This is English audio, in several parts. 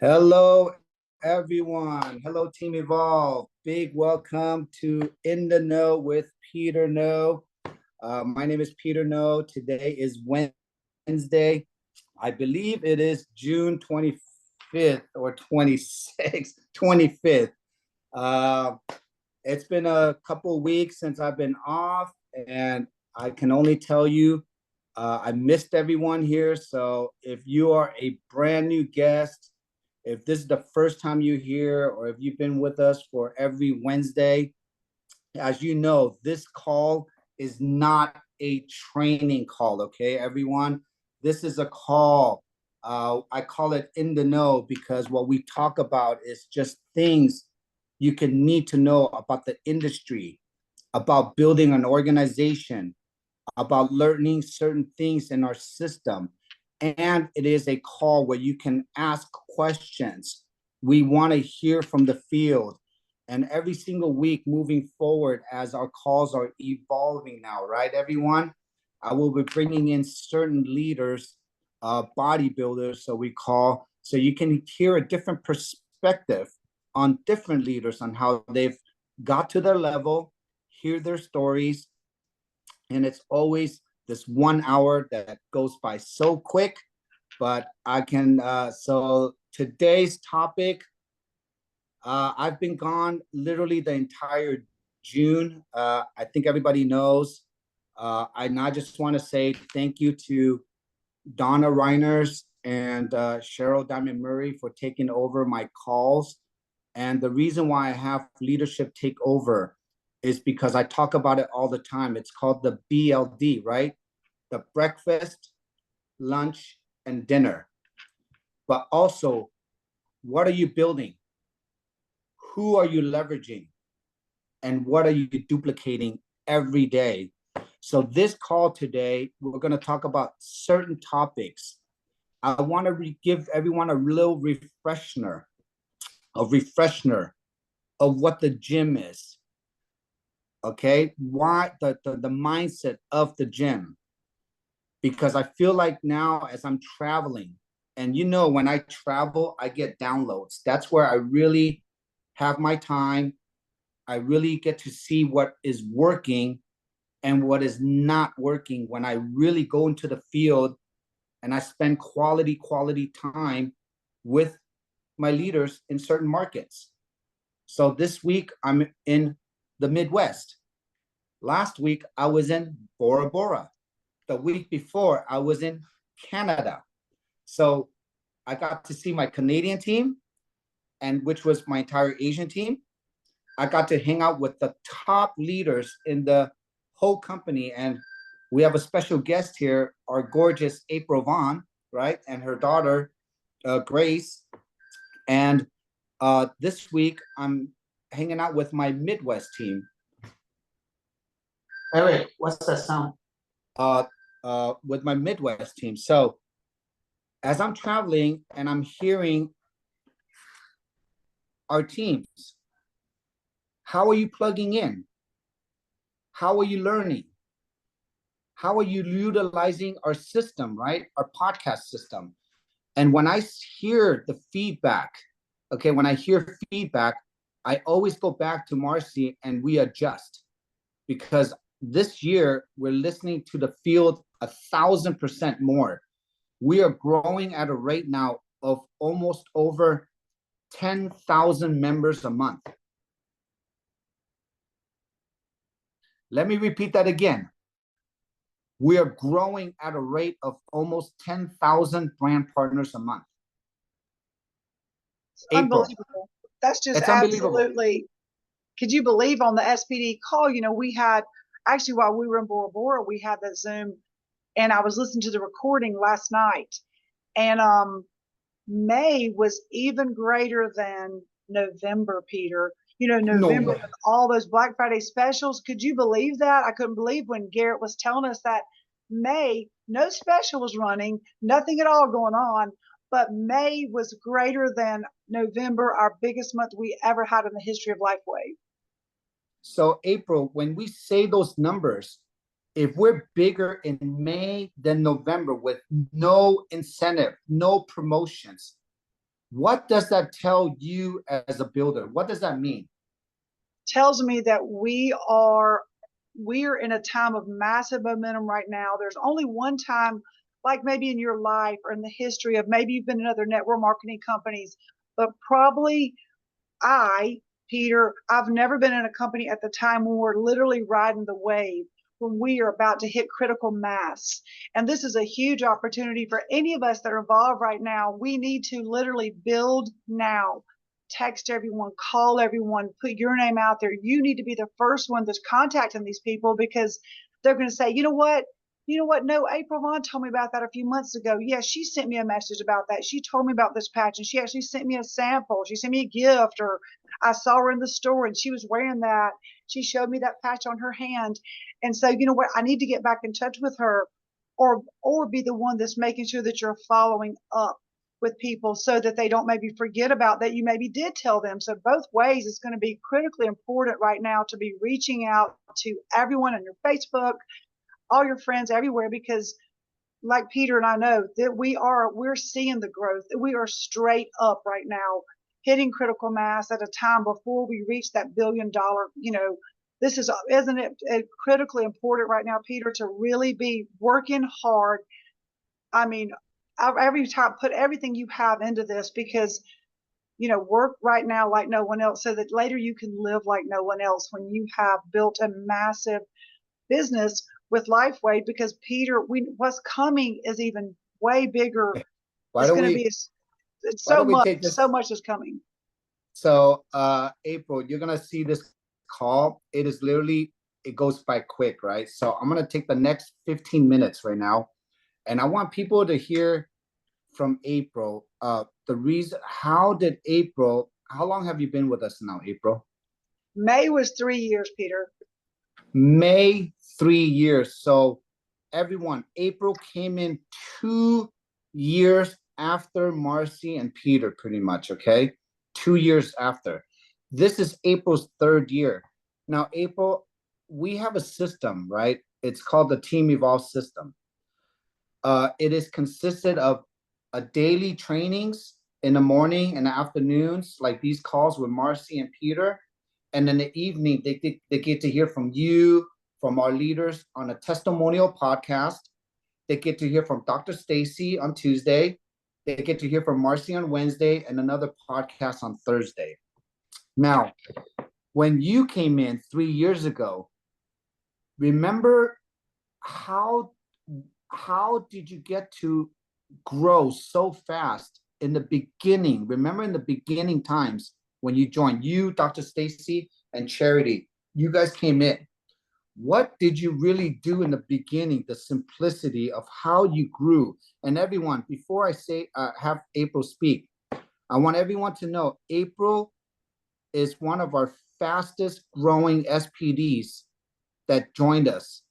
Hello, everyone. Hello, Team Evolve. Big welcome to In the Know with Peter No. My name is Peter No. Today is Wednesday. I believe it is June 25th or 26th, 25th. Uh, it's been a couple of weeks since I've been off, and I can only tell you I missed everyone here. So if you are a brand new guest, if this is the first time you're here, or if you've been with us for every Wednesday, as you know, this call is not a training call, okay, everyone? This is a call. I call it In the Know because what we talk about is just things you can need to know about the industry, about building an organization, about learning certain things in our system. And it is a call where you can ask questions. We want to hear from the field. And every single week moving forward, as our calls are evolving now, right, everyone? I will be bringing in certain leaders, bodybuilders, so you can hear a different perspective on different leaders, on how they've got to their level, hear their stories, and it's always this 1 hour that goes by so quick. But I can so today's topic, I've been gone literally the entire June. I think everybody knows. I just want to say thank you to Donna Reiners and Cheryl Diamond Murray for taking over my calls. And the reason why I have leadership take over is because I talk about it all the time. It's called the BLD, right? The breakfast, lunch, and dinner. But also, what are you building? Who are you leveraging? And what are you duplicating every day? So this call today, we're going to talk about certain topics. I want to give everyone a little refresher of what the gym is. Okay, why the mindset of the gym? Because I feel like now as I'm traveling, and when I travel, I get downloads. That's where I really have my time. I really get to see what is working and what is not working when I really go into the field and I spend quality time with my leaders in certain markets. So this week I'm in the Midwest. Last week I was in Bora Bora. The week before I was in Canada. So I got to see my Canadian team, and which was my entire Asian team. I got to hang out with the top leaders in the whole company. And we have a special guest here, our gorgeous April Vaughn, right? And her daughter, Grace. And this week, I'm hanging out with my Midwest team. Eric, what's that sound? With my Midwest team. So as I'm traveling and I'm hearing our teams, how are you plugging in? How are you learning? How are you utilizing our system, right? Our podcast system. And when I hear the feedback, okay, when I hear feedback, I always go back to Marcy and we adjust, because this year we're listening to the field 1,000% more. We are growing at a rate now of almost over 10,000 members a month. Let me repeat that again. We are growing at a rate of almost 10,000 brand partners a month. April. Unbelievable. That's just absolutely. Could you believe on the SPD call, we had, actually while we were in Bora Bora, we had that Zoom, and I was listening to the recording last night, and May was even greater than November, Peter. November with all those Black Friday specials. Could you believe that? I couldn't believe when Garrett was telling us that May, no special was running, nothing at all going on, but May was greater than November, our biggest month we ever had in the history of Lifeway. So April, when we say those numbers, if we're bigger in May than November with no incentive, no promotions, What does that tell you as a builder? What does that mean? Tells me that we're in a time of massive momentum right now. There's only one time, like maybe in your life or in the history of maybe you've been in other network marketing companies, but probably Peter, I've never been in a company at the time when we're literally riding the wave, when we are about to hit critical mass. And this is a huge opportunity for any of us that are involved right now. We need to literally build now. Text everyone, call everyone, put your name out there. You need to be the first one that's contacting these people because they're going to say, you know what? No, April Vaughn told me about that a few months ago. Yeah, she sent me a message about that. She told me about this patch and she actually sent me a sample. She sent me a gift, or I saw her in the store and she was wearing that. She showed me that patch on her hand. And so, you know what? I need to get back in touch with her, or be the one that's making sure that you're following up with people so that they don't maybe forget about that you maybe did tell them. So both ways, it's going to be critically important right now to be reaching out to everyone on your Facebook, all your friends everywhere, because like Peter and I know that we're seeing the growth. We are straight up right now, hitting critical mass at a time before we reach that $1 billion. This isn't it critically important right now, Peter, to really be working hard. I mean, every time put everything you have into this, because work right now like no one else so that later you can live like no one else when you have built a massive business with Lifeway. Because Peter, what's coming is even way bigger. Why It's don't going to we be it's why so don't we much, take so this? much is coming. So April, you're gonna see this call. It is literally, it goes by quick, right? So I'm gonna take the next 15 minutes right now, and I want people to hear from April. The reason, how long have you been with us now, April? May was 3 years, Peter. May, 3 years. So everyone, April came in 2 years after Marcy and Peter, pretty much, okay? 2 years after. This is April's third year. Now, April, we have a system, right? It's called the Team Evolve system. It is consisted of a daily trainings in the morning and the afternoons, like these calls with Marcy and Peter. And in the evening, they get to hear from you, from our leaders on a testimonial podcast. They get to hear from Dr. Stacy on Tuesday. They get to hear from Marcy on Wednesday and another podcast on Thursday. Now, when you came in 3 years ago, remember how did you get to grow so fast in the beginning? Remember in the beginning times when you joined, you, Dr. Stacy, and Charity, you guys came in. What did you really do in the beginning? The simplicity of how you grew. And everyone, before I say have April speak, I want everyone to know April is one of our fastest growing SPDs that joined us.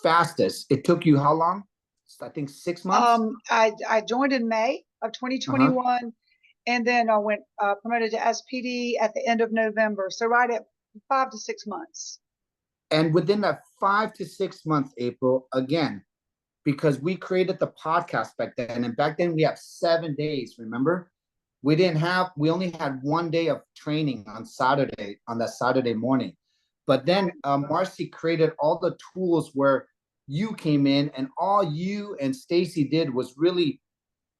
Fastest. It took you how long? I think 6 months. I joined in May of 2021, and then I went promoted to SPD at the end of November. So right at 5 to 6 months. And within that 5 to 6 months, April, again, because we created the podcast back then, and back then we have 7 days. Remember, we only had 1 day of training on that Saturday morning. But then Marcy created all the tools where you came in, and all you and Stacy did was really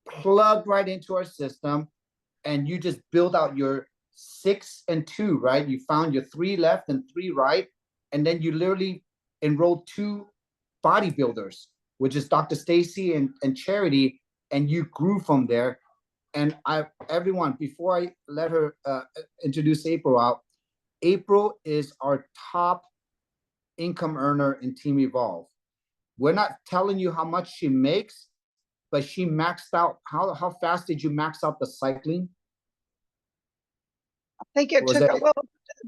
plug right into our system, and you just build out your 6 and 2, right? You found your 3 left and 3 right, and then you literally enrolled 2 bodybuilders, which is Dr. Stacy and Charity, and you grew from there. And everyone, before I let her introduce April out, April is our top income earner in Team Evolve. We're not telling you how much she makes, but she maxed out. How fast did you max out the cycling? I think it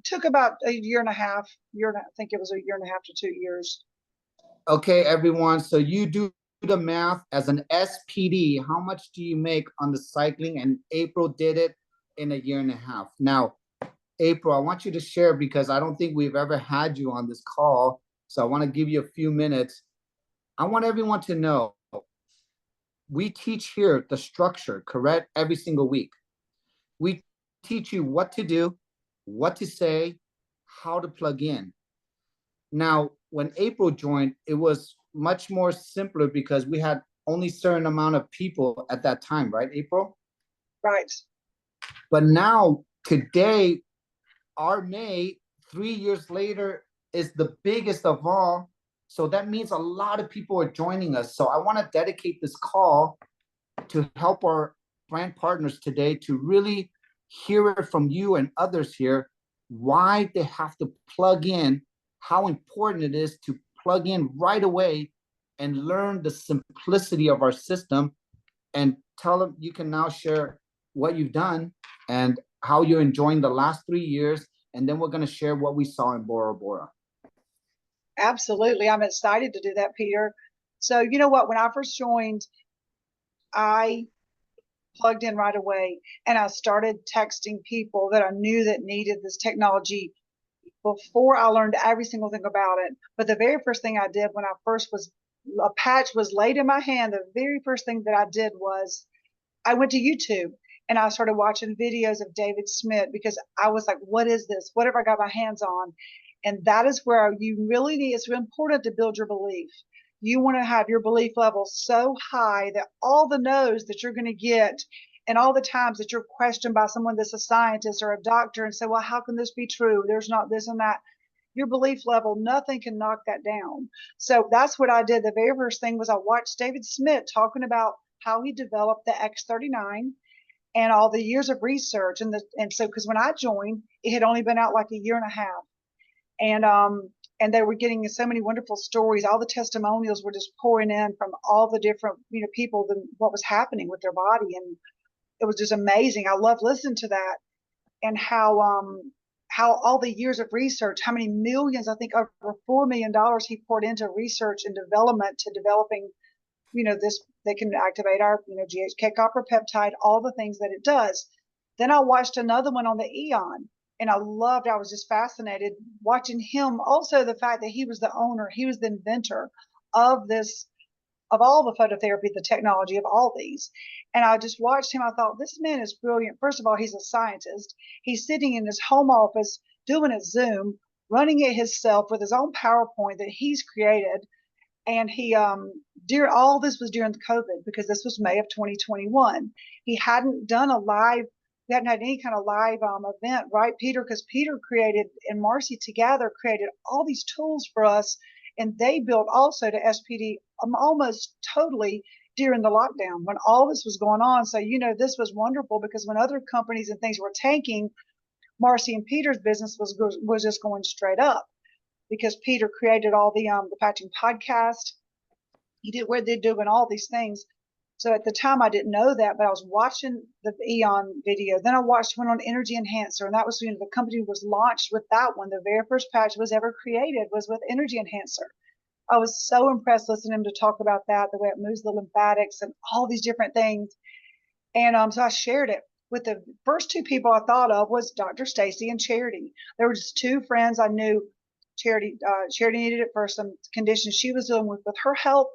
took about a year and a half. I think it was a year and a half to 2 years. Okay, everyone. So you do the math as an SPD. How much do you make on the cycling? And April did it in a year and a half. Now, April, I want you to share, because I don't think we've ever had you on this call. So I want to give you a few minutes. I want everyone to know, we teach here the structure, correct? Every single week. We teach you what to do, what to say, how to plug in. Now, when April joined, it was much more simpler because we had only certain amount of people at that time, right, April? Right. But now, today, our May, 3 years later, is the biggest of all. So that means a lot of people are joining us. So I want to dedicate this call to help our brand partners today to really hear it from you and others here, why they have to plug in, how important it is to plug in right away and learn the simplicity of our system, and tell them you can now share what you've done and how you're enjoying the last 3 years. And then we're going to share what we saw in Bora Bora. Absolutely. I'm excited to do that, Peter. So, you know what? When I first joined, I plugged in right away and I started texting people that I knew that needed this technology before I learned every single thing about it. But the very first thing I did when I first was, a patch was laid in my hand, the very first thing that I did was I went to YouTube and I started watching videos of David Smith because I was like, what is this? What have I got my hands on? And that is where you really need, it's important to build your belief. You want to have your belief level so high that all the no's that you're going to get and all the times that you're questioned by someone that's a scientist or a doctor and say, well, how can this be true? There's not this and that. Your belief level, nothing can knock that down. So that's what I did. The very first thing was I watched David Smith talking about how he developed the X39 and all the years of research. And so, because when I joined, it had only been out like a year and a half. And they were getting so many wonderful stories. All the testimonials were just pouring in from all the different, people, what was happening with their body. And it was just amazing. I love listening to that and how all the years of research, how many millions, I think over $4 million he poured into research and development to developing, this, they can activate our, GHK copper peptide, all the things that it does. Then I watched another one on the Eon and I was just fascinated watching him. Also the fact that he was the owner, he was the inventor of this, of all the phototherapy, the technology of all these. And I just watched him. I thought, this man is brilliant. First of all, he's a scientist. He's sitting in his home office doing a Zoom, running it himself with his own PowerPoint that he's created. And he, during all this was during the COVID because this was May of 2021. He hadn't done a live, we hadn't had any kind of live event, right, Peter? Because Peter created and Marcy together created all these tools for us. And they built also to SPD almost totally during the lockdown when all this was going on. So, this was wonderful because when other companies and things were tanking, Marcy and Peter's business was just going straight up because Peter created all the patching podcast. He did where they're doing all these things. So at the time I didn't know that, but I was watching the Eon video. Then I watched one on Energy Enhancer, and that was the company was launched with that one. The very first patch was ever created was with Energy Enhancer. I was so impressed listening to talk about that, the way it moves the lymphatics and all these different things. And so I shared it with the first two people I thought of was Dr. Stacy and Charity. There were just two friends I knew. Charity needed it for some conditions she was dealing with her health,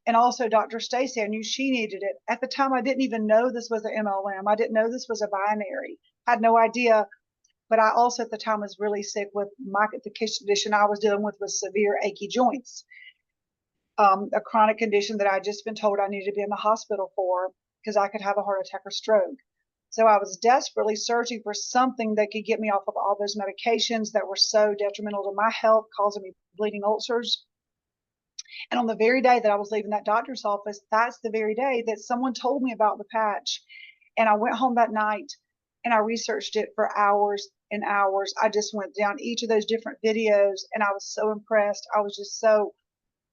and also Dr. Stacy. I knew she needed it. At the time, I didn't even know this was an MLM. I didn't know this was a binary. I had no idea. But I also at the time was really sick with the condition I was dealing with severe achy joints, a chronic condition that I'd just been told I needed to be in the hospital for because I could have a heart attack or stroke. So I was desperately searching for something that could get me off of all those medications that were so detrimental to my health, causing me bleeding ulcers. And on the very day that I was leaving that doctor's office, that's the very day that someone told me about the patch. And I went home that night and I researched it for hours and hours. I just went down each of those different videos and I was so impressed. I was just so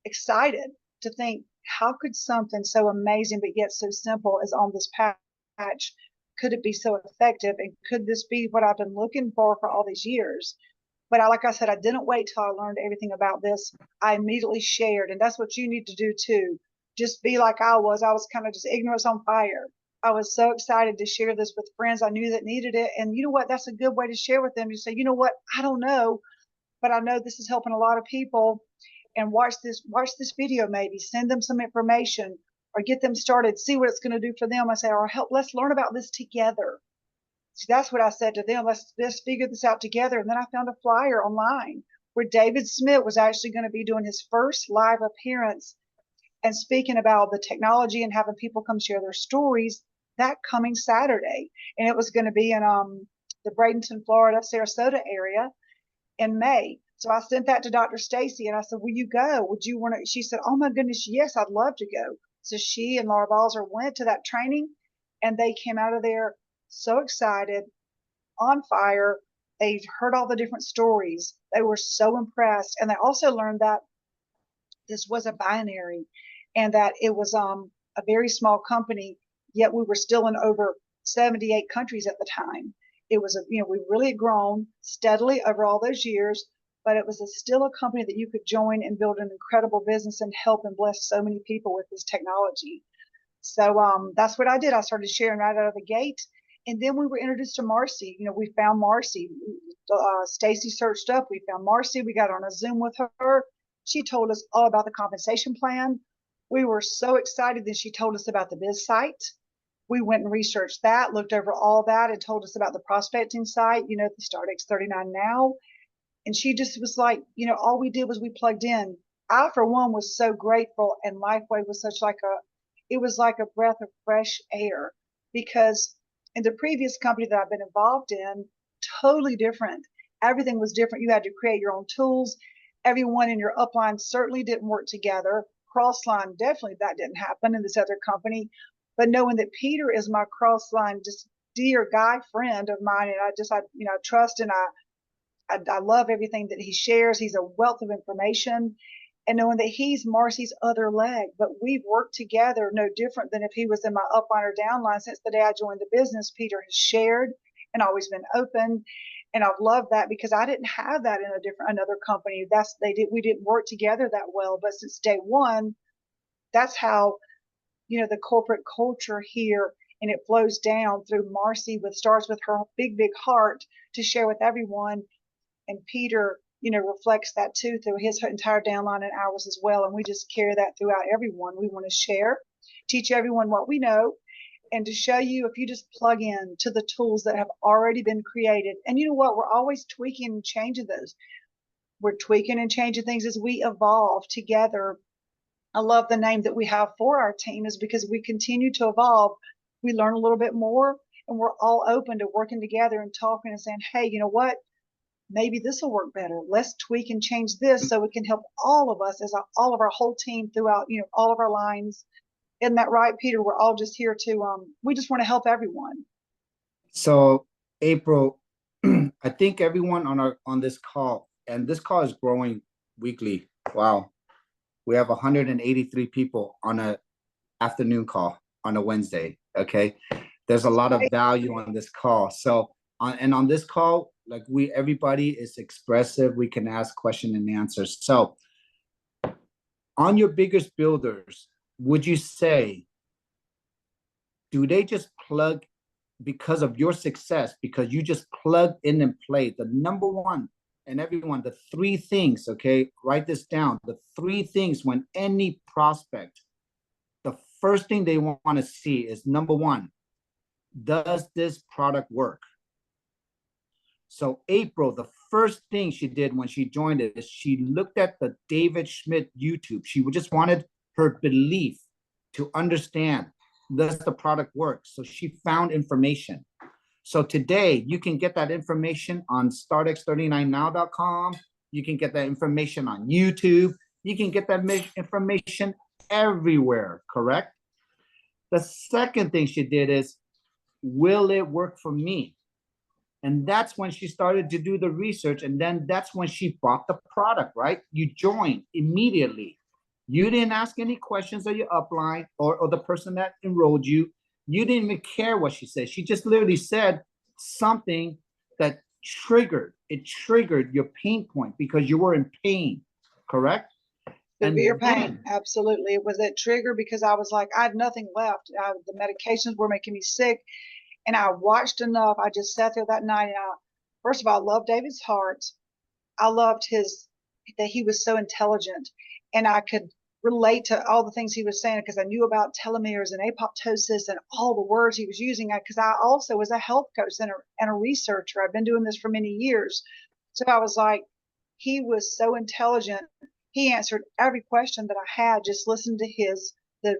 excited to think, how could something so amazing but yet so simple as on this patch, could it be so effective? And could this be what I've been looking for all these years? But like I said, I didn't wait till I learned everything about this. I immediately shared, and that's what you need to do too. Just be like I was. I was kind of just ignorance on fire. I was so excited to share this with friends I knew that needed it. And you know what? That's a good way to share with them. You say, you know what? I don't know, but I know this is helping a lot of people. And watch this video, maybe send them some information. or get them started, see what it's going to do for them. I say, or help, let's learn about this together. So that's what I said to them. Let's figure this out together. And then I found a flyer online where David Smith was actually going to be doing his first live appearance and speaking about the technology and having people come share their stories that coming Saturday. And it was going to be in the Bradenton, Florida, Sarasota area in May. So I sent that to Dr. Stacy and I said, will you go? Would you want to? She said, oh my goodness, yes, I'd love to go. So she and Laura Balzer went to that training and they came out of there so excited, on fire. They heard all the different stories. They were so impressed. And they also learned that this was a binary and that it was a very small company, yet we were still in over 78 countries at the time. It was we really had grown steadily over all those years, but it was still a company that you could join and build an incredible business and help and bless so many people with this technology. So that's what I did. I started sharing right out of the gate. And then we were introduced to Marcy. We found Marcy. Stacy searched up. We found Marcy. We got on a Zoom with her. She told us all about the compensation plan. We were so excited that she told us about the biz site. We went and researched that, looked over all that, and told us about the prospecting site, the StartX 39 Now. And she just was like, all we did was we plugged in. I, for one, was so grateful, and Lifeway was it was like a breath of fresh air, because in the previous company that I've been involved in, totally different. Everything was different. You had to create your own tools. Everyone in your upline certainly didn't work together. Crossline, definitely that didn't happen in this other company. But knowing that Peter is my crossline, just dear guy friend of mine, and I trust and I love everything that he shares. He's a wealth of information. And knowing that he's Marcy's other leg, but we've worked together no different than if he was in my upline or downline. Since the day I joined the business, Peter has shared and always been open. And I've loved that because I didn't have that in another company. We didn't work together that well. But since day one, that's how, the corporate culture here, and it flows down through Marcy, starts with her big, big heart to share with everyone. And Peter, reflects that too through his entire downline and ours as well. And we just carry that throughout everyone. We want to share, teach everyone what we know, and to show you if you just plug in to the tools that have already been created. And you know what? We're always tweaking and changing those. We're tweaking and changing things as we evolve together. I love the name that we have for our team is because we continue to evolve. We learn a little bit more, and we're all open to working together and talking and saying, hey, you know what? Maybe this will work better. Let's tweak and change this so it can help all of us all of our whole team throughout, all of our lines. Isn't that right, Peter? We're all just here to, we just want to help everyone. So April, I think everyone on this call, and this call is growing weekly. Wow. We have 183 people on a afternoon call on a Wednesday. Okay. There's a lot of value on this call. So on this call, like everybody is expressive. We can ask question and answers. So on your biggest builders, would you say, do they just plug because of your success, because you just plug in and play the number one, and everyone, the three things, okay, write this down. The three things when any prospect, the first thing they want to see is number one, does this product work? So April, the first thing she did when she joined it is she looked at the David Schmidt YouTube. She just wanted her belief to understand, does the product work? So she found information. So today you can get that information on startx39now.com. You can get that information on YouTube. You can get that information everywhere, correct? The second thing she did is, will it work for me? And that's when she started to do the research. And then that's when she bought the product, right? You joined immediately. You didn't ask any questions of your upline or the person that enrolled you. You didn't even care what she said. She just literally said something that triggered your pain point because you were in pain, correct? Severe pain, absolutely. It was that trigger because I was like, I had nothing left. The medications were making me sick. And I watched enough. I just sat there that night, and first of all, I loved David's heart. I loved that he was so intelligent, and I could relate to all the things he was saying because I knew about telomeres and apoptosis and all the words he was using. Because I also was a health coach and a researcher. I've been doing this for many years. So I was like, he was so intelligent. He answered every question that I had, just listening to the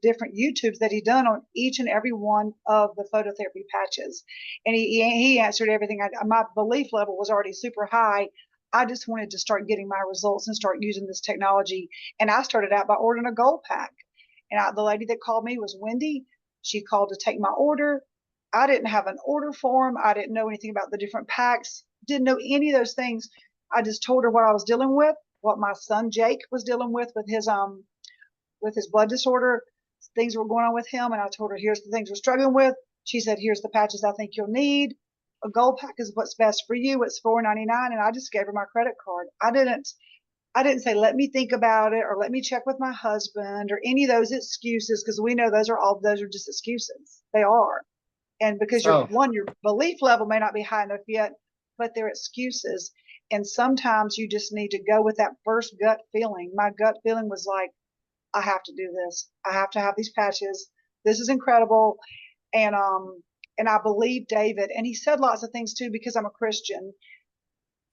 different YouTubes that he'd done on each and every one of the phototherapy patches. And he answered everything. My belief level was already super high. I just wanted to start getting my results and start using this technology. And I started out by ordering a gold pack. And the lady that called me was Wendy. She called to take my order. I didn't have an order form. I didn't know anything about the different packs. Didn't know any of those things. I just told her what I was dealing with, what my son Jake was dealing with his blood disorder. Things were going on with him, and I told her, here's the things we're struggling with. She said, here's the patches I think you'll need. A gold pack is what's best for you. It's $4.99, and I just gave her my credit card. I didn't say, let me think about it or let me check with my husband or any of those excuses, because we know those are just excuses. They are. And because your belief level may not be high enough yet, but they're excuses. And sometimes you just need to go with that first gut feeling. My gut feeling was like, I have to do this. I have to have these patches. This is incredible. And I believe David, and he said lots of things too, because I'm a Christian.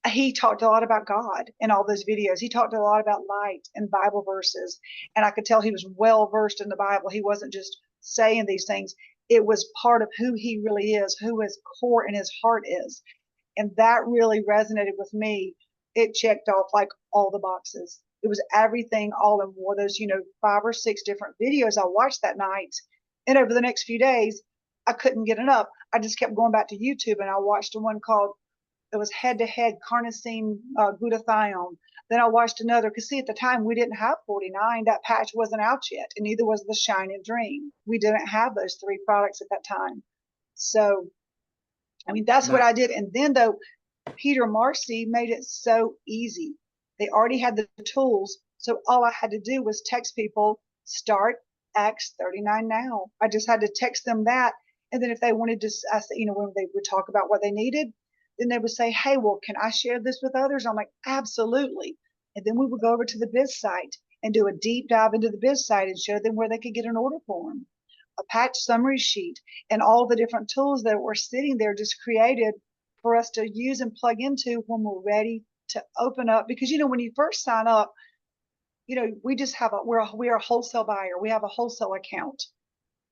He talked a lot about God in all those videos. He talked a lot about light and Bible verses. And I could tell he was well versed in the Bible. He wasn't just saying these things. It was part of who he really is, who his core and his heart is. And that really resonated with me. It checked off like all the boxes. It was everything all in one of those, 5 or 6 different videos I watched that night. And over the next few days, I couldn't get enough. I just kept going back to YouTube, and I watched one called, it was head-to-head carnosine glutathione. Then I watched another, because see, at the time we didn't have 49. That patch wasn't out yet, and neither was the Shine and Dream. We didn't have those 3 products at that time. So, I mean, that's what I did. And then though, Peter Marcy made it so easy. They already had the tools. So all I had to do was text people, start X39 now. I just had to text them that. And then if they wanted to, when they would talk about what they needed, then they would say, hey, well, can I share this with others? I'm like, absolutely. And then we would go over to the biz site and do a deep dive into the biz site and show them where they could get an order form, a patch summary sheet, and all the different tools that were sitting there just created for us to use and plug into when we're ready to open up. Because when you first sign up, we just have we're a wholesale buyer. We have a wholesale account.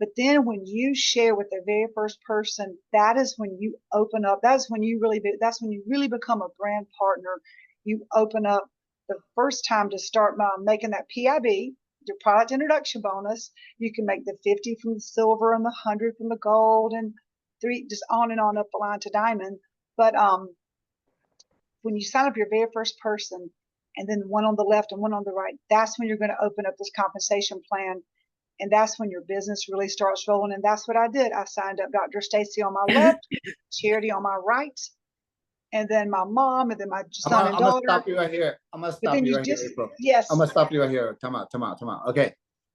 But then when you share with the very first person, that is when you open up. That's when you really become a brand partner. You open up the first time to start making that PIB, your product introduction bonus. You can make the 50 from the silver and the 100 from the gold, and 3 just on and on up the line to diamond. But when you sign up your very first person, and then one on the left and one on the right, that's when you're going to open up this compensation plan. And that's when your business really starts rolling. And that's what I did. I signed up Dr. Stacy on my left, Charity on my right, and then my mom, and then my son and daughter. I'm going to stop you right here. April. Yes. I'm going to stop you right here. Come out. Okay.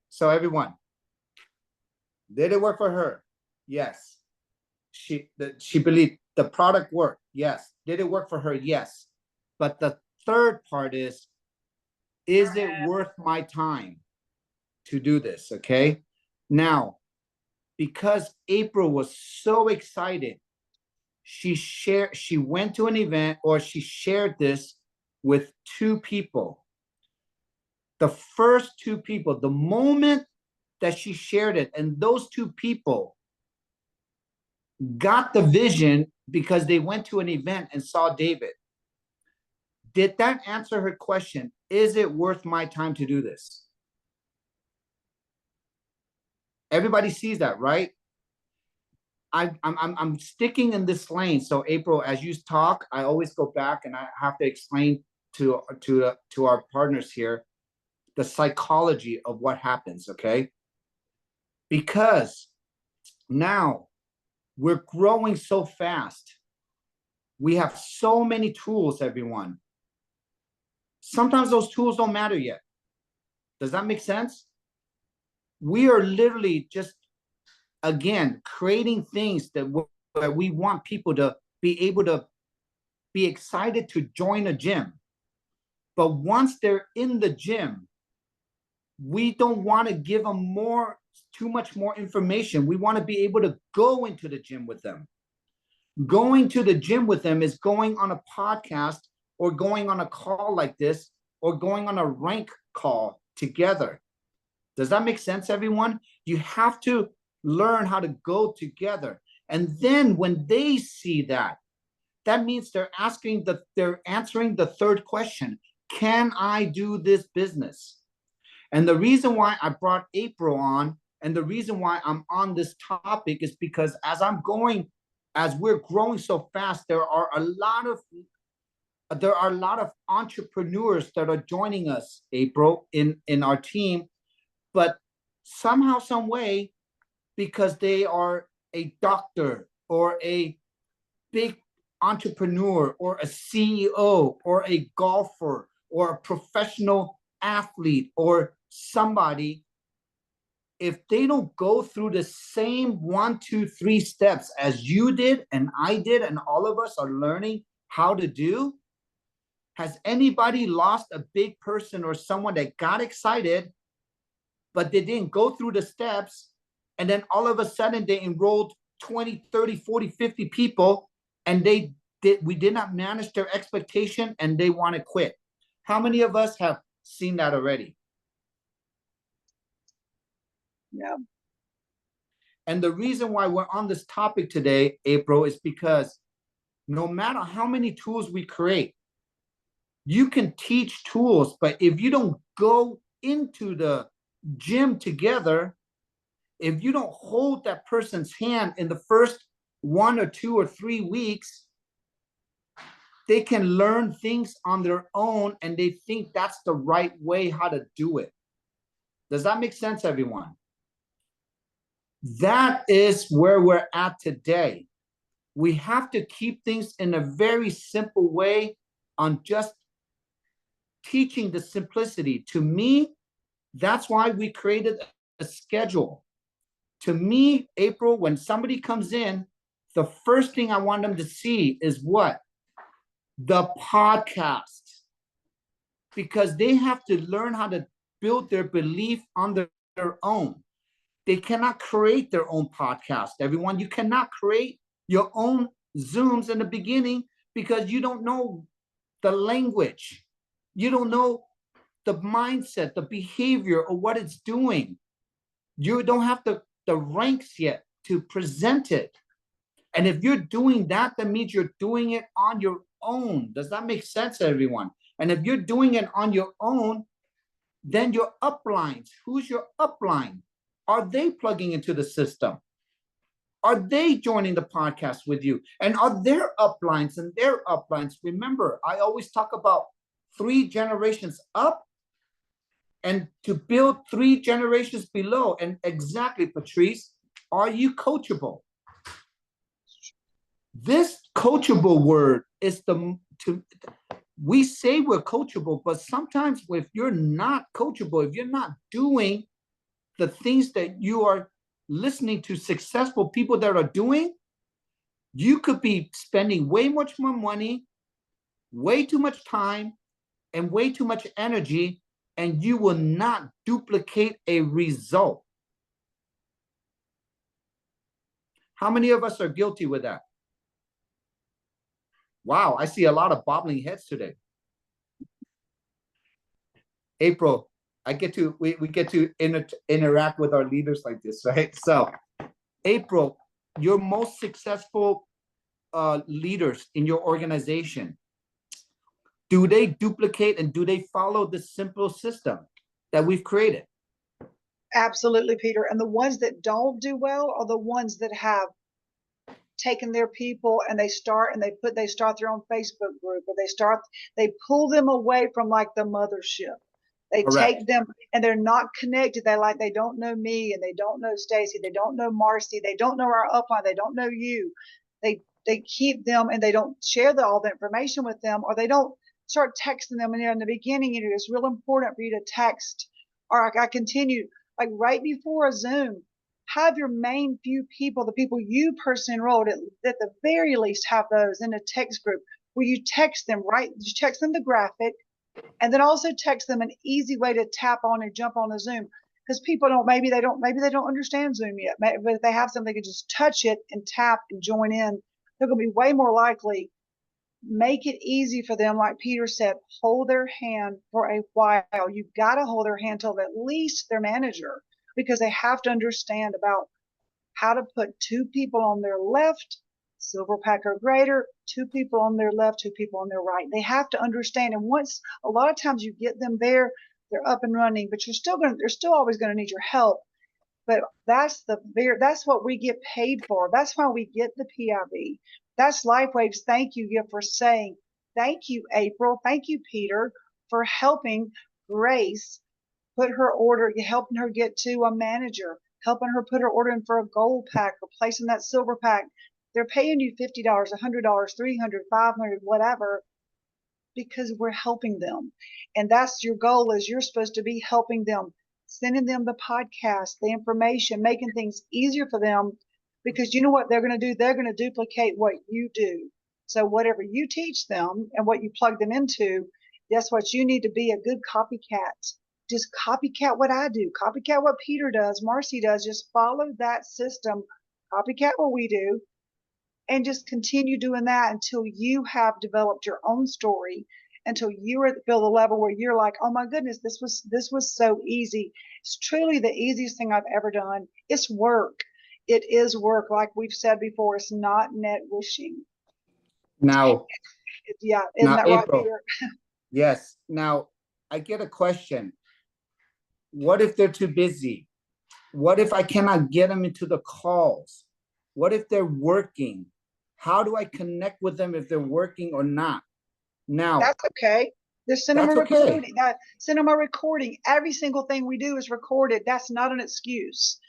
So everyone, did it work for her? Yes. She believed the product worked. Yes. Did it work for her? Yes. But the third part is it worth my time to do this? Okay. Now, because April was so excited, she went to an event, or she shared this with 2 people. The first 2 people, the moment that she shared it, and those 2 people got the vision because they went to an event and saw David. Did that answer her question? Is it worth my time to do this? Everybody sees that, right? I'm sticking in this lane. So April, as you talk, I always go back and I have to explain to our partners here the psychology of what happens, okay? Because now we're growing so fast. We have so many tools, everyone. Sometimes those tools don't matter yet. Does that make sense? We are literally just, again, creating things that we want people to be able to be excited to join a gym. But once they're in the gym, we don't want to give them too much more information. We want to be able to go into the gym with them. Going to the gym with them is going on a podcast or going on a call like this or going on a rank call together. Does that make sense, everyone? You have to learn how to go together. And then when they see that, that means they're answering the third question. Can I do this business? And the reason why I brought April on and the reason why I'm on this topic is because as we're growing so fast, there are a lot of entrepreneurs that are joining us, April, in our team, but somehow, some way, because they are a doctor or a big entrepreneur or a CEO or a golfer or a professional athlete or somebody, if they don't go through the same 1, 2, 3 steps as you did and I did and all of us are learning how to do, has anybody lost a big person or someone that got excited, but they didn't go through the steps, and then all of a sudden they enrolled 20, 30, 40, 50 people, and we did not manage their expectation and they want to quit? How many of us have seen that already? Yeah. And the reason why we're on this topic today, April, is because no matter how many tools we create, you can teach tools, but if you don't go into the gym together, if you don't hold that person's hand in the first 1 or 2 or 3 weeks, they can learn things on their own and they think that's the right way how to do it. Does that make sense, everyone? That is where we're at today. We have to keep things in a very simple way on just teaching the simplicity. To me, that's why we created a schedule. To me, April, when somebody comes in, the first thing I want them to see is what? The podcast. Because they have to learn how to build their belief on their own. They cannot create their own podcast, everyone. You cannot create your own Zooms in the beginning because you don't know the language. You don't know the mindset, the behavior, or what it's doing. You don't have the ranks yet to present it. And if you're doing that, that means you're doing it on your own. Does that make sense, everyone? And if you're doing it on your own, then your uplines, who's your upline? Are they plugging into the system? Are they joining the podcast with you? And are their uplines and their uplines? Remember, I always talk about 3 generations up and to build 3 generations below. And exactly, Patrice, are you coachable? This coachable word is we say we're coachable, but sometimes if you're not coachable, if you're not doing the things that you are listening to successful people that are doing, you could be spending way much more money, way too much time, and way too much energy, and you will not duplicate a result. How many of us are guilty with that? Wow, I see a lot of bobbling heads today. April, we get to interact with our leaders like this, right? So, April, your most successful leaders in your organization, do they duplicate and do they follow the simple system that we've created? Absolutely, Peter. And the ones that don't do well are the ones that have taken their people and they start their own Facebook group, or they pull them away from like the mothership. They Correct. take them and they're not connected. They don't know me and they don't know Stacy. They don't know Marcy. They don't know our upline. They don't know you. They keep them and they don't share all the information with them, or they don't start texting them. And in the beginning, it's real important for you to text, or I continue like right before a Zoom, have your main few people, the people you personally enrolled, at the very least have those in a text group where you text them, right? You text them the graphic, And then also text them an easy way to tap on and jump on a Zoom, because people maybe they don't understand Zoom yet. But if they have something, they can just touch it and tap and join in. They're going to be way more likely. Make it easy for them. Like Peter said, hold their hand for a while. You've got to hold their hand till at least their manager, because they have to understand about how to put two people on their left, silver pack or greater, two people on their left, two people on their right. They have to understand. And once, a lot of times you get them there, they're up and running, but they're still always going to need your help. But that's what we get paid for. That's why we get the PIV. That's LifeWave's thank you gift for saying, thank you, April. Thank you, Peter, for helping Grace put her order, helping her get to a manager, helping her put her order in for a gold pack, replacing that silver pack. They're paying you $50, $100, $300, $500, whatever, because we're helping them. And that's your goal, is you're supposed to be helping them, sending them the podcast, the information, making things easier for them, because you know what they're going to do? They're going to duplicate what you do. So whatever you teach them and what you plug them into, that's what you need to be, a good copycat. Just copycat what I do, copycat what Peter does, Marcy does. Just follow that system, copycat what we do, and just continue doing that until you have developed your own story, until you feel the level where you're like, oh my goodness, this was so easy. It's truly the easiest thing I've ever done. It's work. It is work. Like we've said before, it's not net wishing. Now, yeah, isn't that right, Peter? Yes. Now, I get a question. What if they're too busy? What if I cannot get them into the calls? What if they're working? How do I connect with them if they're working or not? Now, that's okay. Just send them a recording. Send them a recording. Every single thing we do is recorded. That's not an excuse.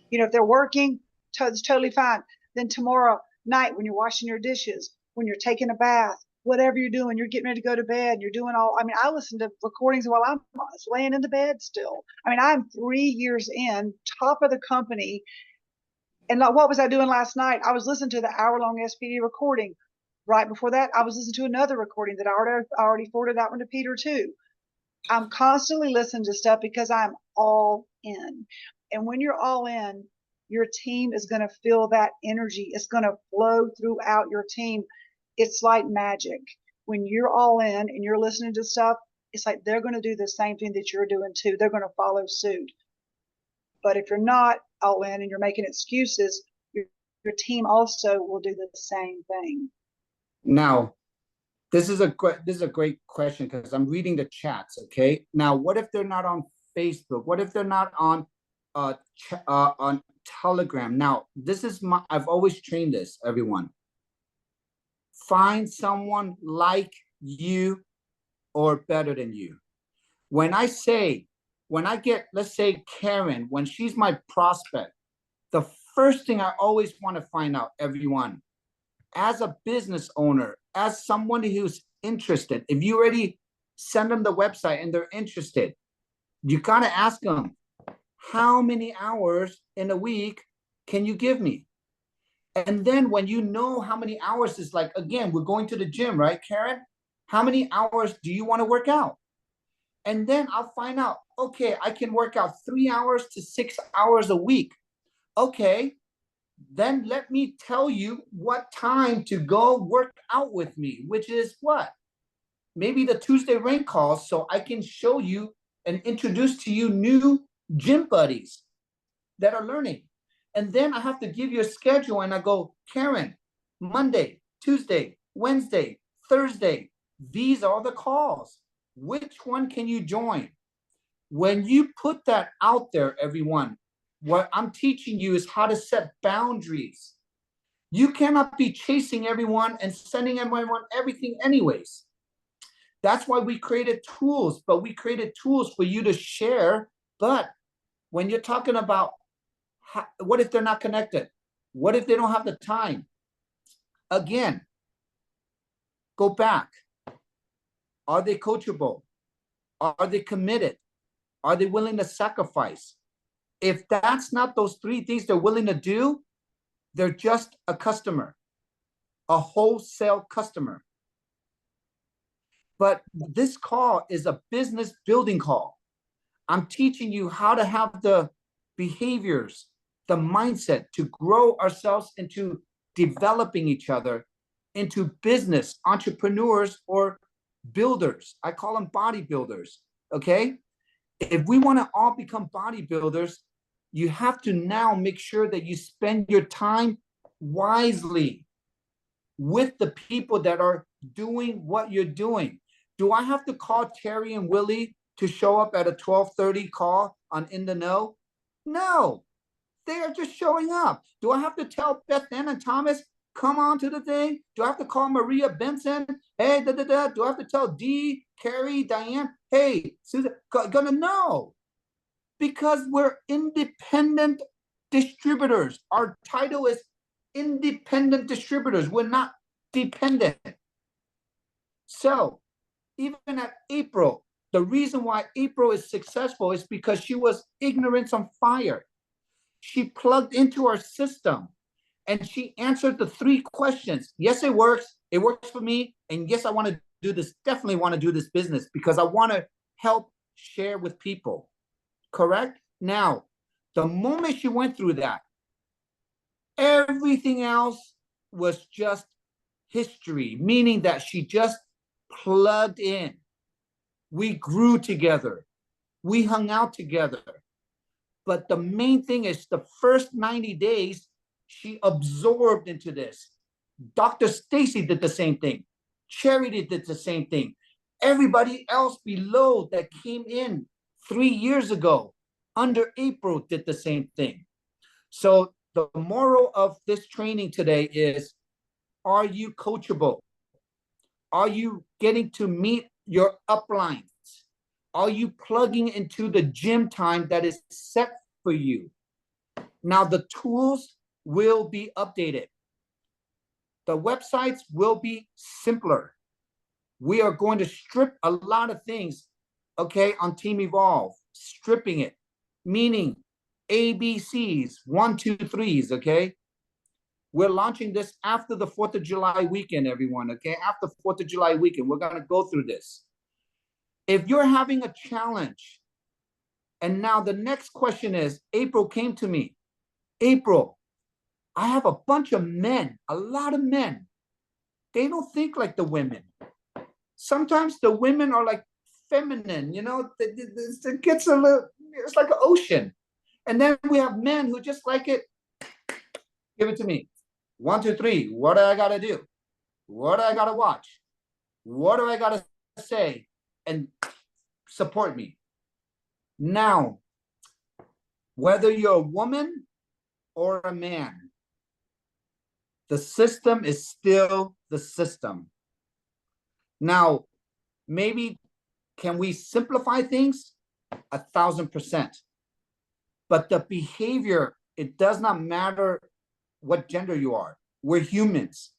You know, if they're working, it's totally fine. Then tomorrow night, when you're washing your dishes, when you're taking a bath, whatever you're doing, you're getting ready to go to bed, you're doing all, I mean, I listen to recordings while I'm laying in the bed still. I mean, I'm 3 years in, top of the company. And what was I doing last night? I was listening to the hour-long SPD recording. Right before that, I was listening to another recording that I already forwarded that one to Peter too. I'm constantly listening to stuff because I'm all in. And when you're all in, your team is going to feel that energy. It's going to flow throughout your team. It's like magic. When you're all in and you're listening to stuff, it's like they're going to do the same thing that you're doing too. They're going to follow suit. But if you're not all in and you're making excuses, your team also will do the same thing. Now, this is a great question, because I'm reading the chats. Okay. Now, what if they're not on Facebook? What if they're not on Telegram? Now, I've always trained this, everyone. Find someone like you or better than you. When I get, let's say, Karen, when she's my prospect, the first thing I always want to find out, everyone, as a business owner, as someone who's interested, if you already send them the website and they're interested, you got to ask them, how many hours in a week can you give me? And then when you know how many hours is, like, again, we're going to the gym, right, Karen? How many hours do you want to work out? And then I'll find out, okay, I can work out 3 hours to 6 hours a week. Okay, then let me tell you what time to go work out with me, which is what? Maybe the Tuesday rank calls, so I can show you and introduce to you new gym buddies that are learning. And then I have to give you a schedule, and I go, Karen, Monday, Tuesday, Wednesday, Thursday, these are the calls. Which one can you join? When you put that out there, everyone, what I'm teaching you is how to set boundaries. You cannot be chasing everyone and sending everyone everything anyways. That's why we created tools, but we created tools for you to share. But when you're talking about what if they're not connected? What if they don't have the time? Again, go back. Are they coachable? Are they committed? Are they willing to sacrifice? If that's not those 3 things they're willing to do, they're just a customer, a wholesale customer. But this call is a business building call. I'm teaching you how to have the behaviors, the mindset to grow ourselves into developing each other into business entrepreneurs or builders. I call them bodybuilders. Okay. If we want to all become bodybuilders, you have to now make sure that you spend your time wisely with the people that are doing what you're doing. Do I have to call Terry and Willie to show up at a 12:30 call on In the Know? No, they are just showing up. Do I have to tell Beth Ann and Thomas, come on to the thing? Do I have to call Maria Benson? Hey, da, da, da. Do I have to tell Dee, Carrie, Diane? Hey, Susan, gonna know. Because we're independent distributors. Our title is independent distributors. We're not dependent. So even at April, the reason why April is successful is because she was ignorance on fire. She plugged into our system and she answered the 3 questions. Yes, it works. It works for me. And yes, I want to do this. Definitely want to do this business because I want to help share with people. Correct? Now, the moment she went through that, everything else was just history, meaning that she just plugged in. We grew together. We hung out together. But the main thing is the first 90 days, she absorbed into this. Dr. Stacy did the same thing. Charity did the same thing. Everybody else below that came in 3 years ago under April did the same thing. So the moral of this training today is, are you coachable? Are you getting to meet your uplines? Are you plugging into the gym time that is set for you? Now the tools will be updated. The websites will be simpler. We are going to strip a lot of things, okay, on Team Evolve, stripping it, meaning ABCs, 1, 2, 3s, okay? We're launching this after the 4th of July weekend, everyone, okay? After 4th of July weekend, we're going to go through this. If you're having a challenge, and now the next question is, April came to me. April, I have a bunch of men, a lot of men. They don't think like the women. Sometimes the women are like feminine, you know, it gets a little, it's like an ocean. And then we have men who just like it, give it to me. 1, 2, 3, what do I gotta do? What do I gotta watch? What do I gotta say? And support me. Now, whether you're a woman or a man, the system is still the system. Now, maybe can we simplify things? 1,000%. But the behavior, it does not matter what gender you are. We're humans.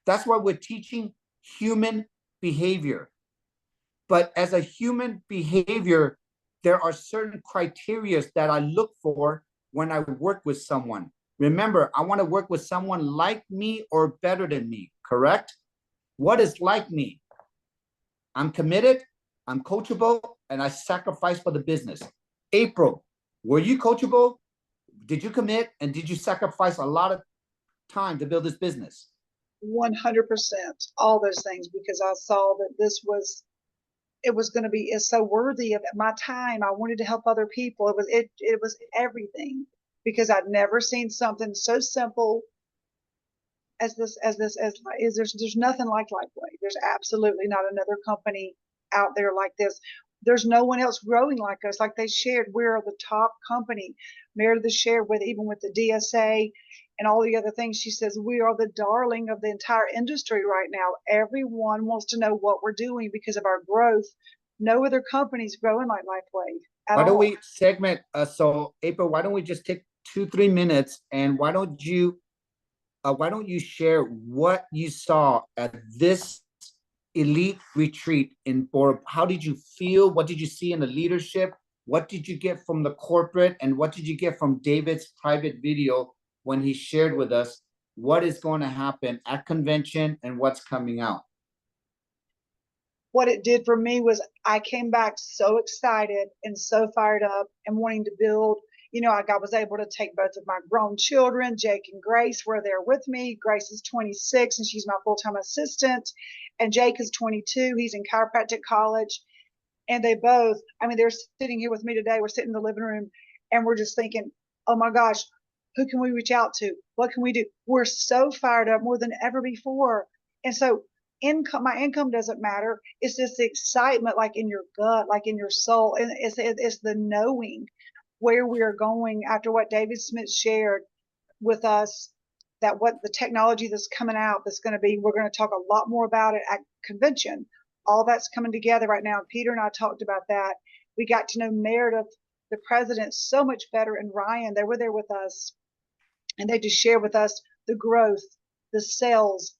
That's why we're teaching human behavior. But as a human behavior, there are certain criteria that I look for when I work with someone. Remember, I want to work with someone like me or better than me, correct? What is like me? I'm committed, I'm coachable, and I sacrifice for the business. April, were you coachable? Did you commit? And did you sacrifice a lot of time to build this business? 100%, all those things, because I saw that it was going to be, it's so worthy of my time. I wanted to help other people. It was everything, because I'd never seen something so simple as there's nothing like Lifeway. There's absolutely not another company out there like this. There's no one else growing like us. Like they shared, we're the top company. Meredith shared with, even with the DSA and all the other things, she says we are the darling of the entire industry right now. Everyone wants to know what we're doing because of our growth. No other company's growing like Lifeway at all. Why don't we segment? So April, why don't we just take 2-3 minutes, and why don't you share what you saw at this elite retreat in Bora? How did you feel? What did you see in the leadership? What did you get from the corporate? And what did you get from David's private video when he shared with us what is going to happen at convention and what's coming out? what it did for me was I came back so excited and so fired up and wanting to build. I was able to take both of my grown children. Jake and Grace were there with me. Grace is 26 and she's my full-time assistant. And Jake is 22. He's in chiropractic college. And they both, they're sitting here with me today. We're sitting in the living room and we're just thinking, oh my gosh, who can we reach out to? What can we do? We're so fired up more than ever before. And so my income doesn't matter. It's just the excitement, like in your gut, like in your soul. And it's the knowing where we are going after what David Smith shared with us, that what the technology that's coming out that's going to be, we're going to talk a lot more about it at convention. All that's coming together right now. Peter and I talked about that. We got to know Meredith, the president, so much better, and Ryan. They were there with us, and they just shared with us the growth, the sales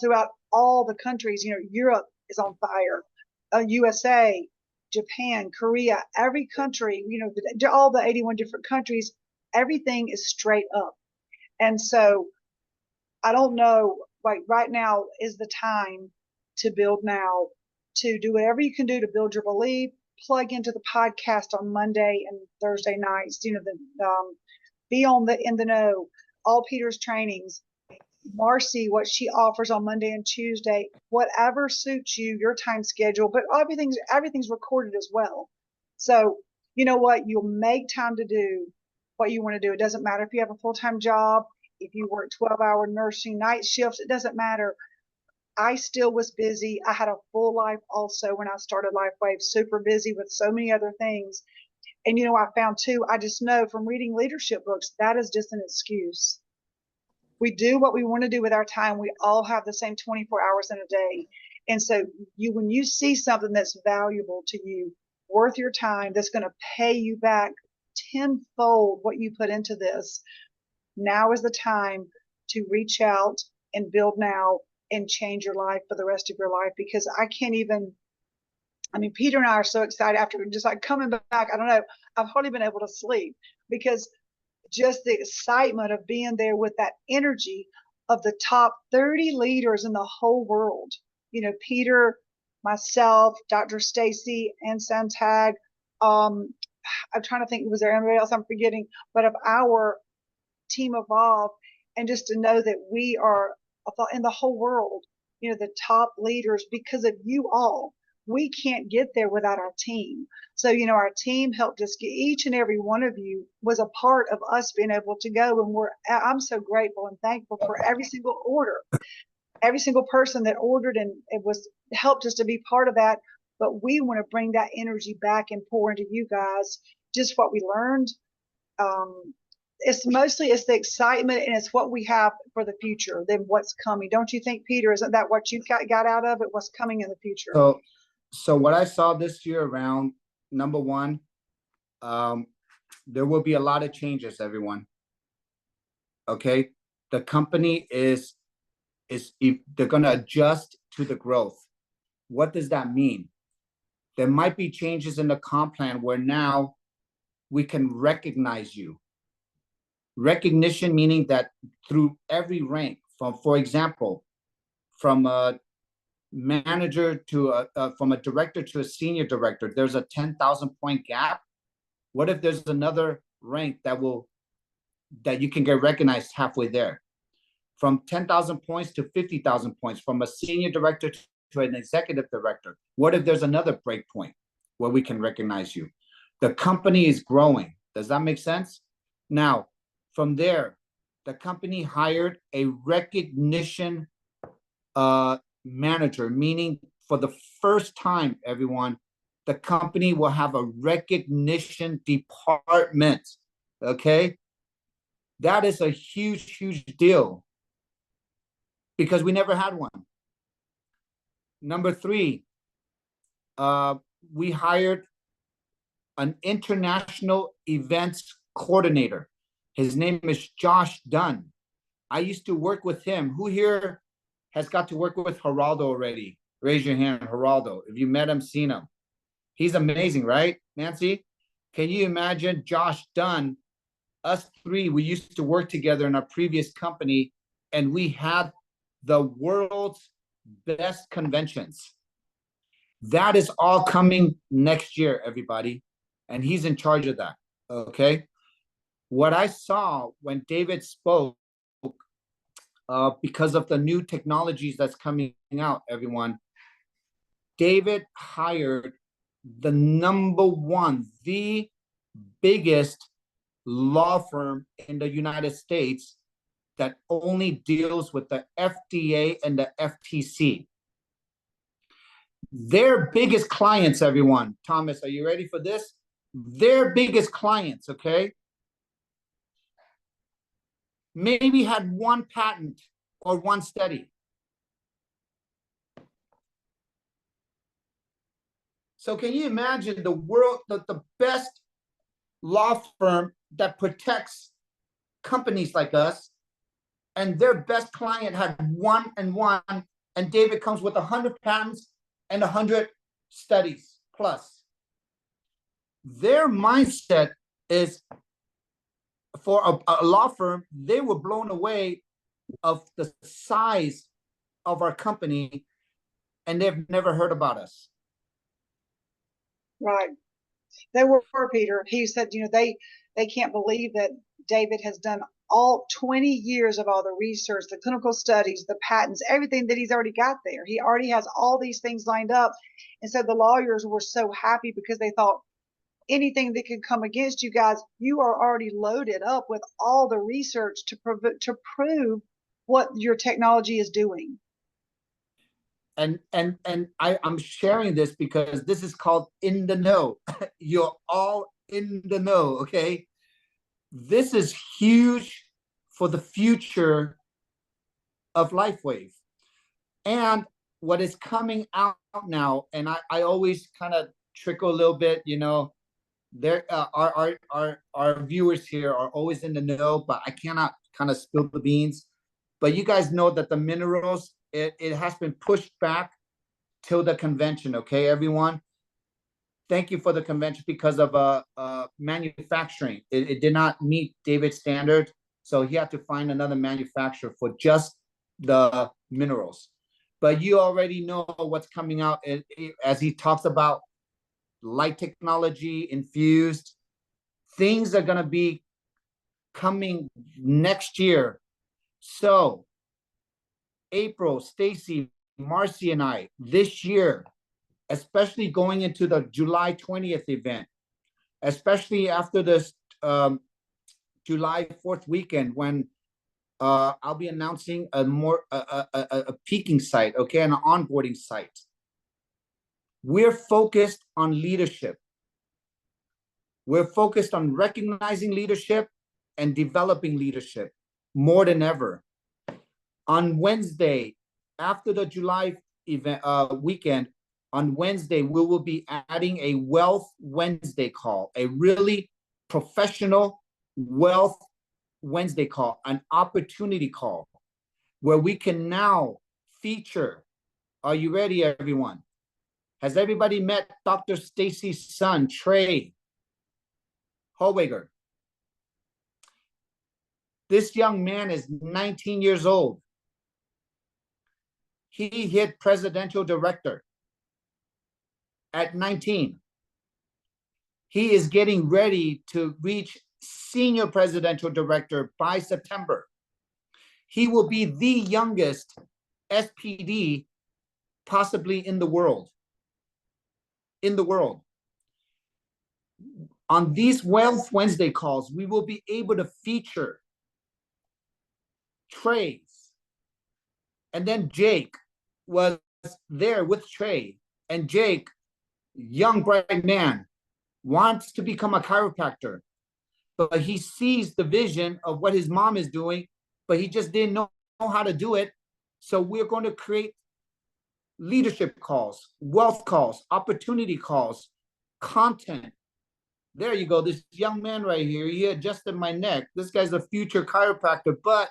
throughout all the countries. Europe is on fire, USA, Japan, Korea, every country, all the 81 different countries, everything is straight up. And so I don't know, like right now is the time to build now, to do whatever you can do to build your belief, plug into the podcast on Monday and Thursday nights, be on in the know, all Peter's trainings, Marcy, what she offers on Monday and Tuesday, whatever suits you, your time schedule, but everything's recorded as well. So you know what, you'll make time to do what you want to do. It doesn't matter if you have a full-time job, if you work 12-hour nursing night shifts, it doesn't matter. I still was busy. I had a full life also when I started LifeWave, super busy with so many other things. And I found too, I just know from reading leadership books, that is just an excuse. We do what we want to do with our time. We all have the same 24 hours in a day. And so when you see something that's valuable to you, worth your time, that's going to pay you back tenfold what you put into this, now is the time to reach out and build now and change your life for the rest of your life. Because I can't even, Peter and I are so excited after just like coming back. I don't know, I've hardly been able to sleep because just the excitement of being there with that energy of the top 30 leaders in the whole world. Peter, myself, Dr. Stacy, and Santag. I'm trying to think, was there anybody else I'm forgetting? But of our team Evolve, and just to know that we are in the whole world, the top leaders because of you all. We can't get there without our team. So, our team helped us get, each and every one of you was a part of us being able to go. And I'm so grateful and thankful for every single order, every single person that ordered, and it was helped us to be part of that. But we want to bring that energy back and pour into you guys, just what we learned. It's the excitement, and it's what we have for the future than what's coming. Don't you think, Peter? Isn't that what you got out of it? What's coming in the future? So what I saw this year around, number one, there will be a lot of changes, everyone. Okay, the company is they're going to adjust to the growth. What does that mean? There might be changes in the comp plan where now we can recognize you. Recognition meaning that through every rank, for example, from a manager to from a director to a senior director, there's a 10,000 point gap. What if there's another rank that you can get recognized halfway there? From 10,000 points to 50,000 points, from a senior director to an executive director. What if there's another break point where we can recognize you? The company is growing. Does that make sense? Now, from there, the company hired a recognition manager, meaning for the first time, everyone, the company will have a recognition department. Okay? That is a huge, huge deal because we never had one. Number three, we hired an international events coordinator. His name is Josh Dunn. I used to work with him. Who here has got to work with Geraldo already? Raise your hand, Geraldo. If you met him, seen him. He's amazing, right, Nancy? Can you imagine Josh Dunn? Us three, we used to work together in our previous company, and we had the world's best conventions. That is all coming next year, everybody. And he's in charge of that. Okay. What I saw when David spoke, because of the new technologies that's coming out, everyone, David hired the number one, the biggest law firm in the United States that only deals with the FDA and the FTC. Their biggest clients, everyone. Thomas, are you ready for this? Their biggest clients, okay, maybe had one patent or one study. So can you imagine the world, the best law firm that protects companies like us, and their best client had one, and David comes with 100 patents and 100 studies plus. Their mindset is, for a law firm, they were blown away of the size of our company, and they've never heard about us. Right. They were, Peter. He said, they can't believe that David has done all 20 years of all the research, the clinical studies, the patents, everything that he's already got there. He already has all these things lined up. And so the lawyers were so happy because they thought anything that could come against you guys, you are already loaded up with all the research to prove what your technology is doing. And I'm sharing this because this is called In the Know. You're all in the know, okay? This is huge for the future of LifeWave. And what is coming out now, and I always kind of trickle a little bit, there our viewers here are always in the know, but I cannot kind of spill the beans. But you guys know that the minerals, it has been pushed back till the convention, okay, everyone? Thank you for the convention because of manufacturing. It did not meet David's standard, so he had to find another manufacturer for just the minerals. But you already know what's coming out as he talks about light technology, infused. Things are going to be coming next year. So April, Stacy, Marcy, and I, this year, especially going into the July 20th event, especially after this July 4th weekend, when I'll be announcing a peaking site, okay, and an onboarding site. We're focused on leadership. We're focused on recognizing leadership and developing leadership more than ever. On Wednesday, after the July event weekend, on Wednesday, we will be adding a Wealth Wednesday call, a really professional Wealth Wednesday call, an opportunity call, where we can now feature. Are you ready, everyone? Has everybody met Dr. Stacy's son, Trey Holwager? This young man is 19 years old. He hit presidential director at 19. He is getting ready to reach senior presidential director by September. He will be the youngest SPD possibly in the world. On these Wealth Wednesday calls, we will be able to feature Trey. And then Jake was there with Trey. And Jake, young, bright man, wants to become a chiropractor. But he sees the vision of what his mom is doing, but he just didn't know how to do it. So we're going to create leadership calls, wealth calls, opportunity calls, content. There you go. This young man right here, he adjusted my neck. This guy's a future chiropractor, but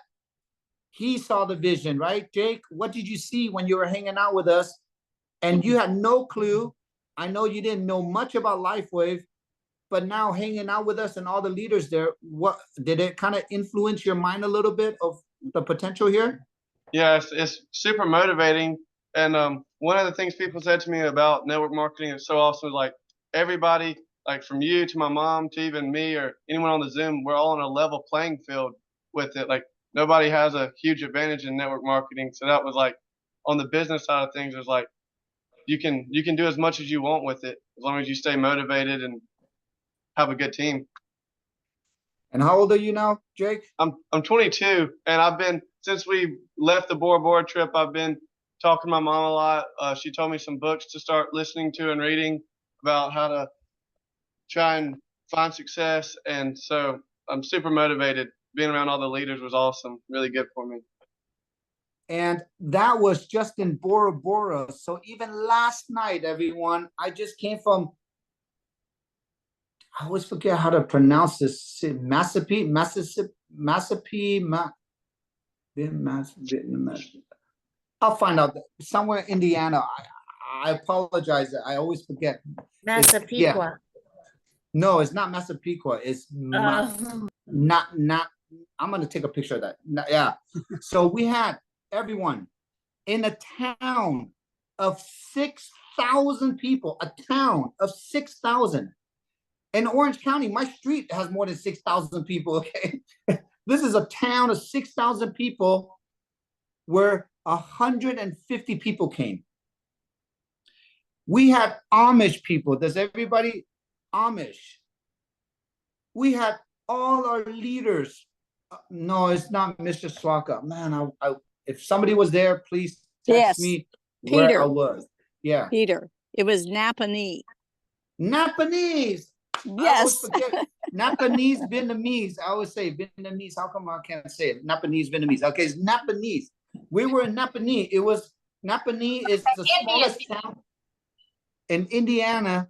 he saw the vision, right? Jake, what did you see when you were hanging out with us? And you had no clue. I know you didn't know much about LifeWave, but now hanging out with us and all the leaders there, what did it kind of influence your mind a little bit of the potential here? Yeah, it's super motivating. And one of the things people said to me about network marketing is so awesome. Like everybody, like from you to my mom to even me or anyone on the Zoom, we're all on a level playing field with it. Like nobody has a huge advantage in network marketing. So that was like on the business side of things, it was like you can do as much as you want with it as long as you stay motivated and have a good team. And how old are you now, Jake? I'm 22, and I've been since we left the Bora Bora trip. I've been talking to my mom a lot. She told me some books to start listening to and reading about how to try and find success, and so I'm super motivated. Being around all the leaders was awesome, really good for me. And that was just in Bora Bora. So even last night, everyone, I just came from, I always forget how to pronounce this, Mississippi. I'll find out. Somewhere in Indiana. I apologize. I always forget. Massapequa. Yeah. No, it's not Massapequa. It's not. I'm gonna take a picture of that. Yeah. So we had everyone in a town of 6,000 people. A town of 6,000. In Orange County, my street has more than 6,000 people. Okay, this is a town of 6,000 people, where 150 people came. We had Amish people. Does everybody Amish? We had all our leaders. No, it's not Mr. Swaka. Man, if somebody was there, please text me where Peter. I was. Yeah. Peter. It was Napanee. Napanese. Yes. Napanese Vietnamese. I always say Vietnamese. How come I can't say it? Napanese Vietnamese. Okay, it's Napanese. We were in Napanee. Napanee is the smallest town in Indiana.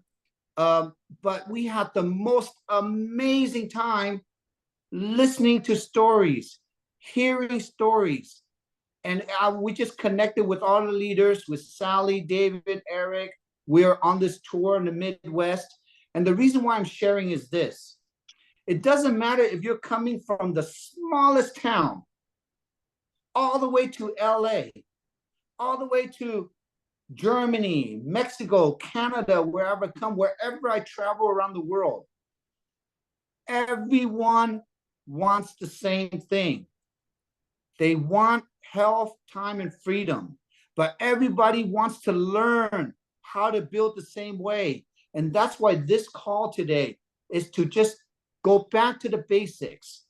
But we had the most amazing time listening to stories, hearing stories. And we just connected with all the leaders, with Sally, David, Eric. We're on this tour in the Midwest. And the reason why I'm sharing is this. It doesn't matter if you're coming from the smallest town, all the way to LA, all the way to Germany, Mexico, Canada, wherever I travel around the world. Everyone wants the same thing. They want health, time, and freedom. But everybody wants to learn how to build the same way. And that's why this call today is to just go back to the basics.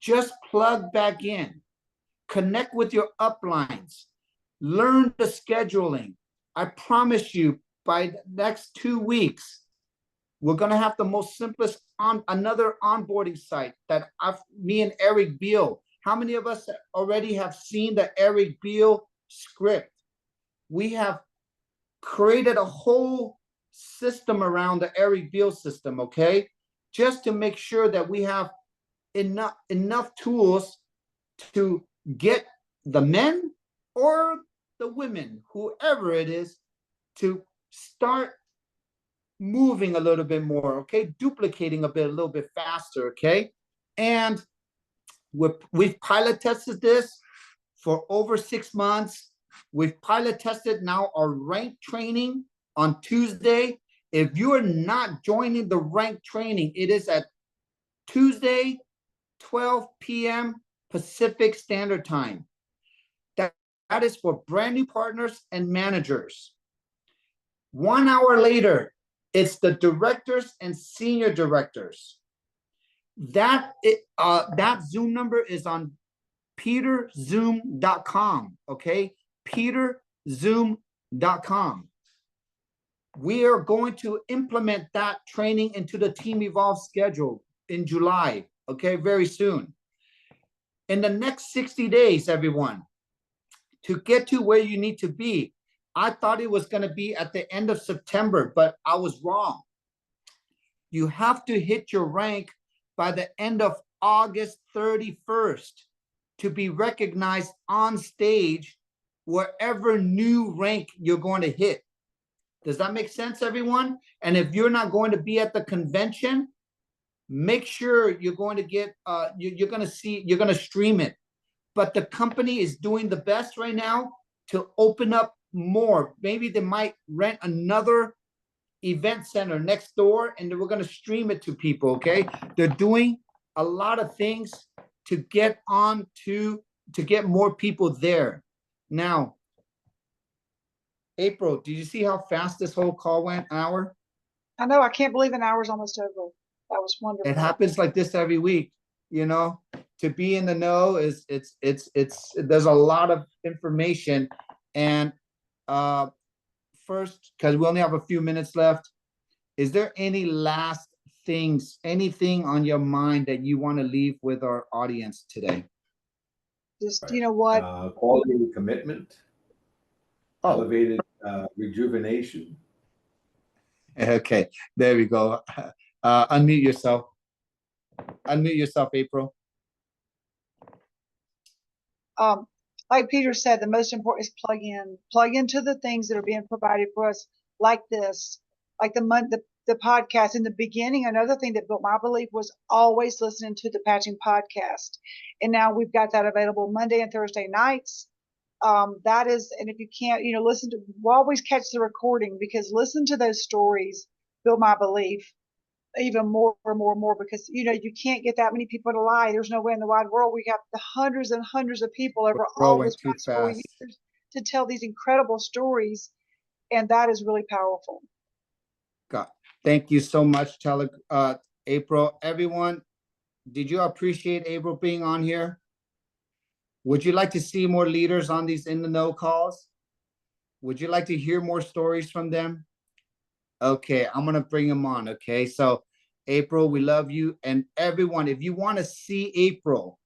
Just plug back in. Connect with your uplines. Learn the scheduling. I promise you, by the next 2 weeks, we're going to have the most simplest another onboarding site that me and Eric Beal. How many of us already have seen the Eric Beal script? We have created a whole system around the Eric Beal system, okay? Just to make sure that we have enough tools to get the men or the women, whoever it is, to start moving a little bit more, okay? Duplicating a little bit faster, okay? And we've pilot tested this for over 6 months. We've pilot tested now our rank training on Tuesday. If you are not joining the rank training, it is at Tuesday, 12 p.m. Pacific Standard Time. That is for brand new partners and managers. 1 hour later, it's the directors and senior directors. That Zoom number is on peterzoom.com, okay? peterzoom.com. We are going to implement that training into the Team Evolve schedule in July, okay, very soon. In the next 60 days, everyone, to get to where you need to be, I thought it was going to be at the end of September, but I was wrong. You have to hit your rank by the end of August 31st to be recognized on stage wherever new rank you're going to hit. Does that make sense, everyone? And if you're not going to be at the convention, make sure you're going to get, you're going to stream it. But the company is doing the best right now to open up more. Maybe they might rent another event center next door, and we're going to stream it to people. Okay, they're doing a lot of things to get more people there. Now, April, did you see how fast this whole call went? An hour? I know. I can't believe an hour's almost over. That was wonderful. It happens like this every week. You know, to be in the know is there's a lot of information. And first, because we only have a few minutes left, is there any last things, anything on your mind that you want to leave with our audience today? Just, you know what? Quality commitment, elevated rejuvenation. Okay, there we go. Unmute yourself. Unmute yourself, April. Like Peter said, the most important is plug into the things that are being provided for us, like this, like the podcast. In the beginning, another thing that built my belief was always listening to the Patching podcast, and now we've got that available Monday and Thursday nights. That is, and if you can't, listen to, we'll always catch the recording, because listen to those stories build my belief even more and more and more, because you can't get that many people to lie. There's no way in the wide world we got the hundreds and hundreds of people over all those past 4 years to tell these incredible stories, and that is really powerful. God, thank you so much, April. Everyone, did you appreciate April being on here? Would you like to see more leaders on these In the Know calls? Would you like to hear more stories from them? Okay, I'm going to bring them on. Okay, so April, we love you. And everyone, if you want to see April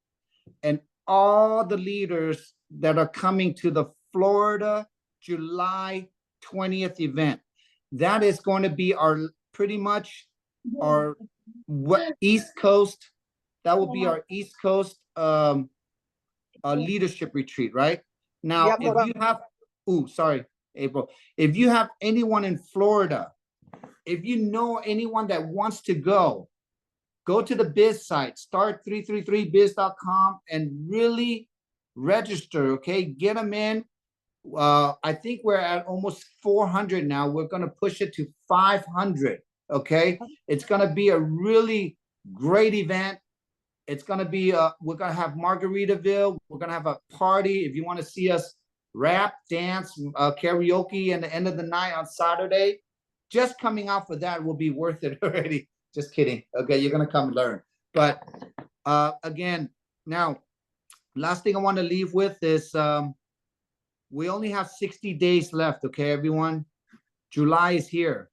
and all the leaders that are coming to the Florida July 20th event, that is going to be pretty much our East Coast. That will be our East Coast leadership retreat, right? Now, if you have, sorry, April, if you have anyone in Florida, if you know anyone that wants to go to the biz site, start333biz.com, and really register, okay? Get them in. I think we're at almost 400 now. We're going to push it to 500, okay? It's going to be a really great event. It's going to be, we're going to have Margaritaville. We're going to have a party. If you want to see us rap, dance, karaoke at the end of the night on Saturday, just coming out for that will be worth it already. Just kidding. Okay, you're going to come learn. But again, now, last thing I want to leave with is we only have 60 days left, okay, everyone? July is here.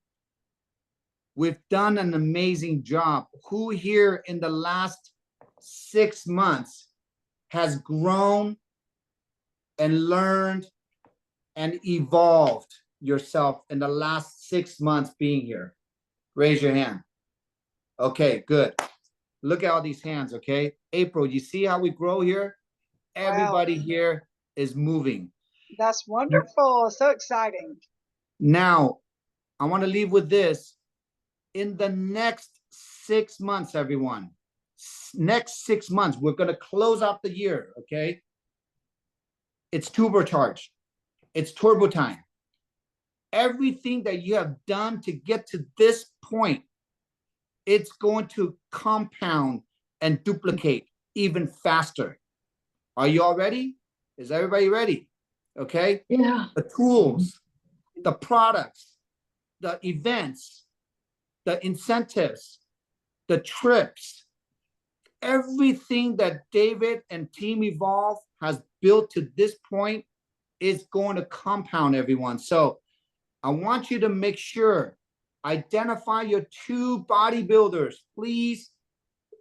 We've done an amazing job. Who here in the last 6 months has grown and learned and evolved yourself in the last 6 months being here? Raise your hand. Okay, good. Look at all these hands, okay? April, you see how we grow here? Everybody here is moving. That's wonderful. So exciting. Now, I want to leave with this. In the next 6 months, everyone, next 6 months, we're going to close out the year, okay? It's turbocharged. It's turbo time. Everything that you have done to get to this point, it's going to compound and duplicate even faster. Are you all ready? Is everybody ready? Okay? Yeah. The tools, the products, the events, the incentives, the trips, everything that David and Team Evolve has built to this point is going to compound, everyone. So I want you to make sure, identify your 2 bodybuilders. Please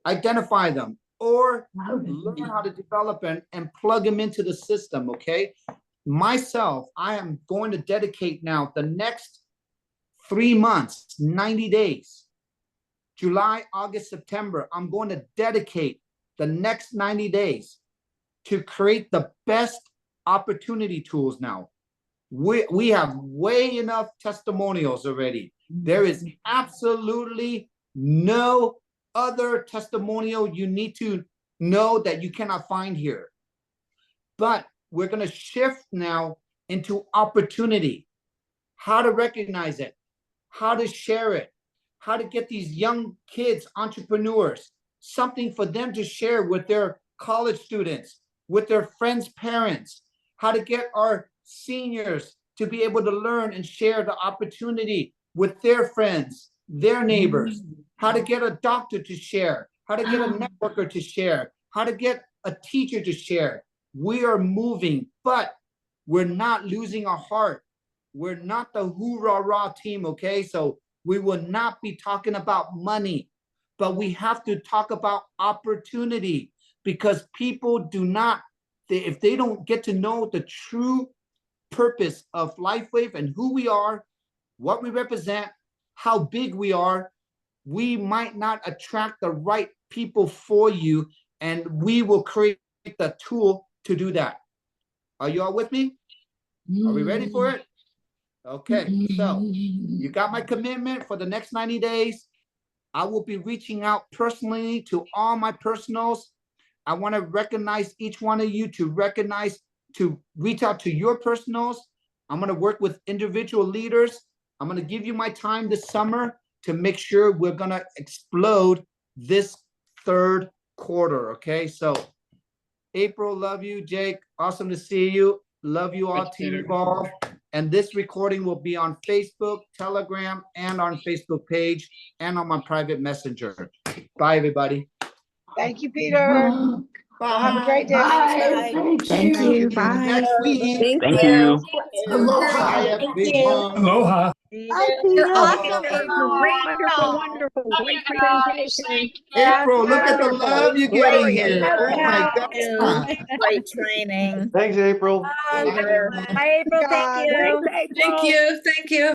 identify them, or learn how to develop and plug them into the system, okay? Myself, I am going to dedicate now the next 3 months, 90 days, July, August, September. I'm going to dedicate the next 90 days to create the best opportunity tools now. We have way enough testimonials already. There is absolutely no other testimonial you need to know that you cannot find here. But we're going to shift now into opportunity, how to recognize it, how to share it, how to get these young kids, entrepreneurs, something for them to share with their college students, with their friends' parents, how to get our seniors to be able to learn and share the opportunity with their friends, their neighbors, how to get a doctor to share, how to get a networker to share, how to get a teacher to share. We are moving, but we're not losing our heart. We're not the hoorah team, okay? So we will not be talking about money, but we have to talk about opportunity, because people do not, if they don't get to know the true purpose of LifeWave and who we are, what we represent, how big we are, we might not attract the right people for you, and we will create the tool to do that. Are you all with me? Are we ready for it? Okay, so you got my commitment for the next 90 days. I will be reaching out personally to all my personals. I want to recognize each one of you to reach out to your personals. I'm going to work with individual leaders. I'm going to give you my time this summer to make sure we're going to explode this third quarter. Okay, so April, love you. Jake, awesome to see you. Love you all, Team Evolve. And this recording will be on Facebook, Telegram, and on Facebook page, and on my private messenger. Bye, everybody. Thank you, Peter. Bye. Have a great day. Bye. Thank you. Bye. Next week. Thank you. Bye, everyone. Aloha. Bye, Peter. Awesome, April. Wonderful. Great presentation. April, look at the love you're getting here. Oh my God. Great training. Thanks, April. Bye, April. Thank you. Thank you.